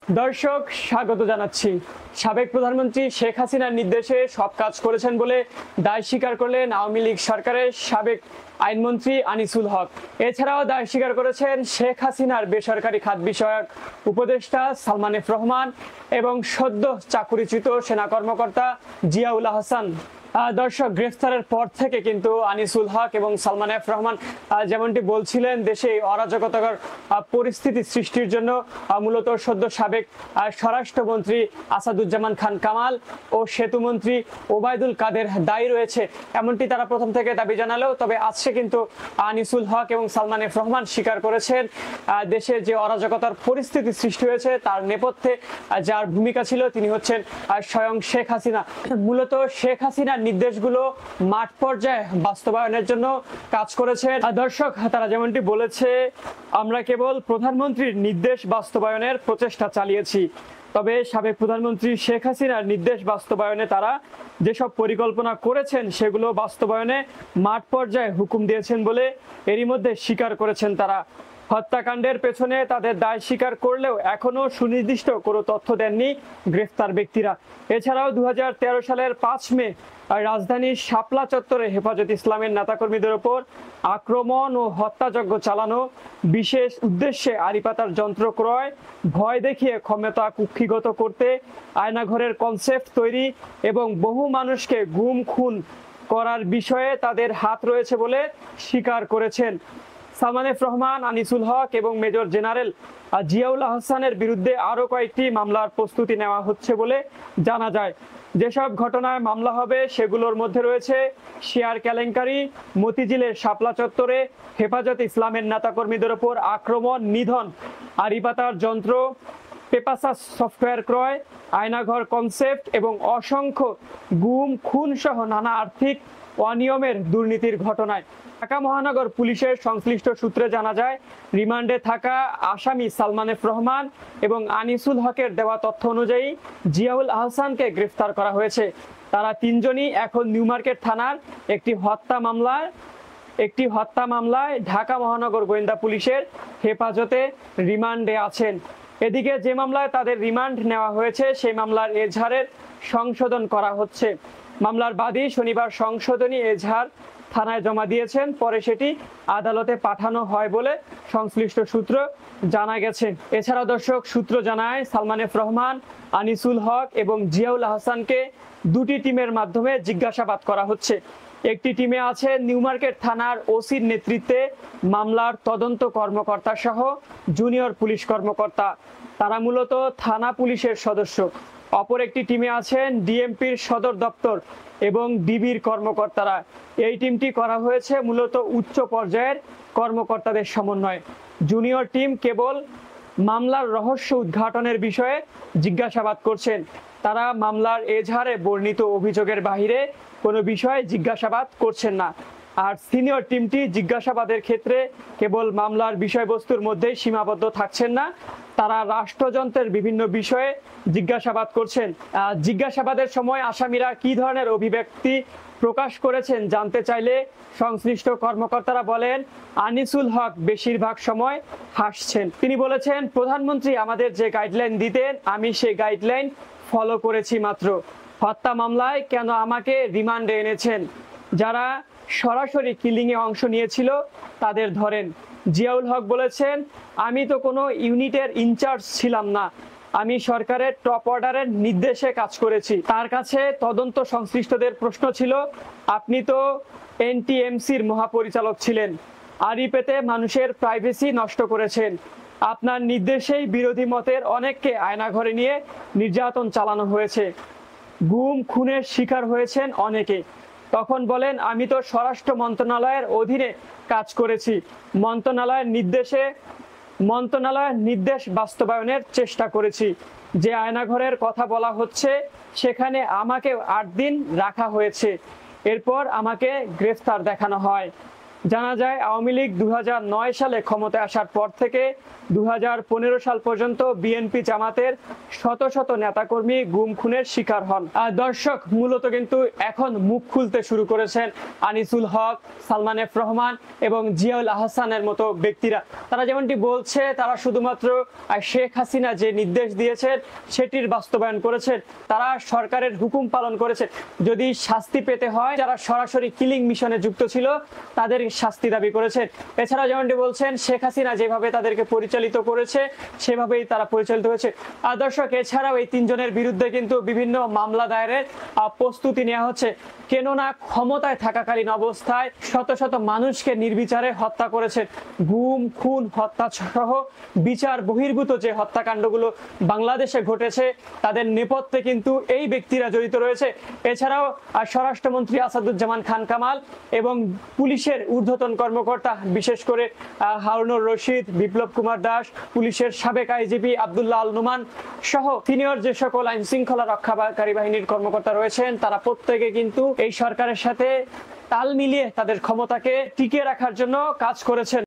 দর্শক স্বাগত জানাচ্ছি। সাবেক প্রধানমন্ত্রী শেখ হাসিনার নির্দেশে সব কাজ করেছেন বলে দায় স্বীকার করলেন আওয়ামী লীগ সরকারের সাবেক আইনমন্ত্রী আনিসুল হক। এছাড়াও দায় স্বীকার করেছেন শেখ হাসিনার বেসরকারি খাত বিষয়ক উপদেষ্টা সালমান এফ রহমান এবং সদ্য চাকুরিচ্যুত সেনা কর্মকর্তা জিয়াউল আহসান। দর্শক, গ্রেফতারের পর থেকে কিন্তু আনিসুল হক এবং সালমান এফ রহমান যেমনটি বলছিলেন, দেশে অরাজকতাকর পরিস্থিতি সৃষ্টির জন্য মূলত সদ্য সাবেক স্বরাষ্ট্রমন্ত্রী আসাদুজ্জামান খান কামাল ও সেতুমন্ত্রী ওবায়দুল কাদের দায়ী রয়েছে, এমনটি তারা প্রথম থেকে দাবি জানালেও তবে আজকে কিন্তু আনিসুল হক এবং সালমান এফ রহমান স্বীকার করেছেন দেশে যে অরাজকতার পরিস্থিতি সৃষ্টি হয়েছে তার নেপথ্যে যার ভূমিকা ছিল তিনি হচ্ছেন স্বয়ং শেখ হাসিনা। মূলত শেখ হাসিনার নির্দেশগুলো মাঠ পর্যায়ে বাস্তবায়নের জন্য কাজ করেছে। দর্শক, তারা যেমনটি বলেছে, আমরা কেবল প্রধানমন্ত্রীর নির্দেশ বাস্তবায়নের প্রচেষ্টা চালিয়েছি, তবে সাবেক প্রধানমন্ত্রী শেখ হাসিনার নির্দেশ বাস্তবায়নে তারা যেসব পরিকল্পনা করেছেন সেগুলো বাস্তবায়নে মাঠ পর্যায়ে হুকুম দিয়েছেন বলে এরই মধ্যে স্বীকার করেছেন তারা। হত্যাকাণ্ডের পেছনে তাদের দায় স্বীকার করলেও এখনো সুনির্দিষ্ট কোনো তথ্য দেননি গ্রেফতার ব্যক্তিরা। এছাড়াও 2013 সালের 5 মে রাজধানীর শাপলা চত্বরে হেফাজত ইসলামের নেতাকর্মীদের ওপর আক্রমণ ও হত্যাযজ্ঞ চালানো, বিশেষ উদ্দেশ্যে আড়িপাতার যন্ত্র ক্রয়, ভয় দেখিয়ে ক্ষমতা কুক্ষিগত করতে আয়নাঘরের কনসেপ্ট তৈরি এবং বহু মানুষকে গুম খুন করার বিষয়ে তাদের হাত রয়েছে বলে স্বীকার করেছেন। সালমান এফ রহমান, আনিসুল হক এবং মেজর জেনারেল জিয়াউল আহসানের বিরুদ্ধে আরো কয়েকটি মামলার প্রস্তুতি নেওয়া হচ্ছে বলে জানা যায়। যেসব ঘটনায় মামলা হবে সেগুলোর মধ্যে রয়েছে শেয়ার কেলেঙ্কারি, মতিঝিলের শাপলা চত্বরে হেফাজত ইসলামের নেতাকর্মীদের ওপর আক্রমণ, নিধন, আড়িপাতার যন্ত্র, পেপাসাস সফটওয়্যার ক্রয়, আয়নাঘর কনসেপ্ট এবং অসংখ্য গুম খুন সহ নানা আর্থিক অনিয়মের দুর্নীতির ঘটনায়। ঢাকা মহানগর পুলিশের সংশ্লিষ্ট সূত্রে জানা যায়, রিমান্ডে থাকা আসামি সালমান এফ রহমান এবং আনিসুল হকের দেওয়া তথ্য অনুযায়ী জিয়াউল আহসানকে গ্রেফতার করা হয়েছে। তারা তিনজনই এখন নিউ মার্কেট থানার একটি হত্যা মামলায় ঢাকা মহানগর গোয়েন্দা পুলিশের হেফাজতে রিমান্ডে আছেন। এদিকে যে মামলায় তাদের রিমান্ড নেওয়া হয়েছে সেই মামলার এজাহারের সংশোধন করা হচ্ছে। মামলার বাদী শনিবার সংশোধনী এজাহার থানায় জমা দিয়েছেন, পরে সেটি আদালতে পাঠানো হয় বলে সংশ্লিষ্ট সূত্র জানা গেছে। এছাড়া দর্শক, সূত্র জানায় সালমান এফ রহমান, আনিসুল হক এবং জিয়াউল আহসানকে দুটি টিমের মাধ্যমে জিজ্ঞাসাবাদ করা হচ্ছে। একটি টিমে আছে নিউ মার্কেট থানার ওসির নেতৃত্বে মামলার তদন্ত কর্মকর্তা সহ জুনিয়র পুলিশ কর্মকর্তা, তারা মূলত থানা পুলিশের সদস্য। অপর একটি টিমে আছেন ডিএমপির সদর দপ্তর এবং ডিবির কর্মকর্তারা। এই টিমটি করা হয়েছে মূলত উচ্চ পর্যায়ের কর্মকর্তাদের সমন্বয়। জুনিয়র টিম কেবল মামলার রহস্য উদ্ঘাটনের বিষয়ে জিজ্ঞাসাবাদ করছেন। তারা মামলার এজাহারে বর্ণিত অভিযোগের বাহিরে কোনো বিষয়ে জিজ্ঞাসাবাদ করছেন না। আর সিনিয়র টিমটি জিজ্ঞাসাবাদের ক্ষেত্রে কেবল মামলার বিষয়বস্তুর মধ্যেই সীমাবদ্ধ থাকছেন না, তারা রাষ্ট্রযন্ত্রের বিভিন্ন বিষয়ে জিজ্ঞাসাবাদ করছেন। জিজ্ঞাসাবাদের সময় আসামিরা কি ধরনের অভিব্যক্তি প্রকাশ করেছেন জানতে চাইলে সংশ্লিষ্ট কর্মকর্তারা বলেন, আনিসুল হক বেশিরভাগ সময় হাসছেন। তিনি বলেছেন, প্রধানমন্ত্রী আমাদের যে গাইডলাইন দিতেন আমি সেই গাইডলাইন ফলো করেছি মাত্র। হত্যা মামলায় কেন আমাকে রিমান্ডে এনেছেন? যারা সরাসরি কিলিংয়ে অংশ নিয়েছিল তাদের ধরেন। জিয়াউল হক বলেছেন, আমি তো কোনো ইউনিটের ইনচার্জ ছিলাম না, আমি সরকারের টপ অর্ডারের নির্দেশে কাজ করেছি। তার কাছে তদন্ত সংশ্লিষ্টদের প্রশ্ন ছিল, আপনি তো এনটিএমসির মহাপরিচালক ছিলেন, আড়ি পেতে মানুষের প্রাইভেসি নষ্ট করেছেন, আপনার নির্দেশেই বিরোধী মতের অনেককে আয়নাঘরে নিয়ে নির্যাতন চালানো হয়েছে, গুম খুনের শিকার হয়েছেন অনেকে। তখন বলেন, আমি তো স্বরাষ্ট্র মন্ত্রণালয়ের অধীনে কাজ করেছি, মন্ত্রণালয়ের নির্দেশ বাস্তবায়নের চেষ্টা করেছি। যে আয়নাঘরের কথা বলা হচ্ছে সেখানে আমাকে 8 দিন রাখা হয়েছে, এরপর আমাকে গ্রেফতার দেখানো হয়। জানা যায় আওয়ামী লীগ 2009 সালে ক্ষমতায় আসার পর থেকে 2015 সাল পর্যন্ত বিএনপি জামাতের শত শত নেতাকর্মী গুম খুনের শিকার হন। আর দর্শক মূলত কিন্তু এখন মুখ খুলতে শুরু করেছেন আনিসুল হক, সালমান এফ রহমান এবং জিয়াউল আহসানের মতো ব্যক্তিরা। তারা যেমনটি বলছে তারা শুধুমাত্র শেখ হাসিনা যে নির্দেশ দিয়েছেন সেটির বাস্তবায়ন করেছেন, তারা সরকারের হুকুম পালন করেছে। যদি শাস্তি পেতে হয় যারা সরাসরি কিলিং মিশনে যুক্ত ছিল তাদের শাস্তি দাবি করেছেন। এছাড়াও যেমনটি বলছেন শেখ হাসিনা যেভাবে তাদেরকে পরিচালিত করেছে সেভাবেই তারা পরিচালিত হয়েছে। আর দর্শক এছাড়াও এই তিনজনের বিরুদ্ধে কিন্তু বিভিন্ন মামলা দায়েরের প্রস্তুতি নেওয়া হচ্ছে, কেননা ক্ষমতায় থাকাকালীন অবস্থায় শত শত মানুষকে নির্বিচারে হত্যা করেছেন। গুম খুন হত্যা সহ বিচার বহির্ভূত যে হত্যাকাণ্ডগুলো বাংলাদেশে ঘটেছে তাদের নেপথ্যে কিন্তু এই ব্যক্তিরা জড়িত রয়েছে। এছাড়াও স্বরাষ্ট্রমন্ত্রী আসাদুজ্জামান খান কামাল এবং পুলিশের ঊর্ধ্বতন কর্মকর্তা বিশেষ করে হারুনুর রশিদ, বিপ্লব কুমার দাস, পুলিশের সাবেক আইজিপি আব্দুল্লাহ আল নুমান সহ সিনিয়র যে সকল আইন শৃঙ্খলা রক্ষাকারী বাহিনীর কর্মকর্তা রয়েছেন তারা প্রত্যেকে কিন্তু এই সরকারের সাথে তাল মিলিয়ে তাদের ক্ষমতাকে টিকিয়ে রাখার জন্য কাজ করেছেন।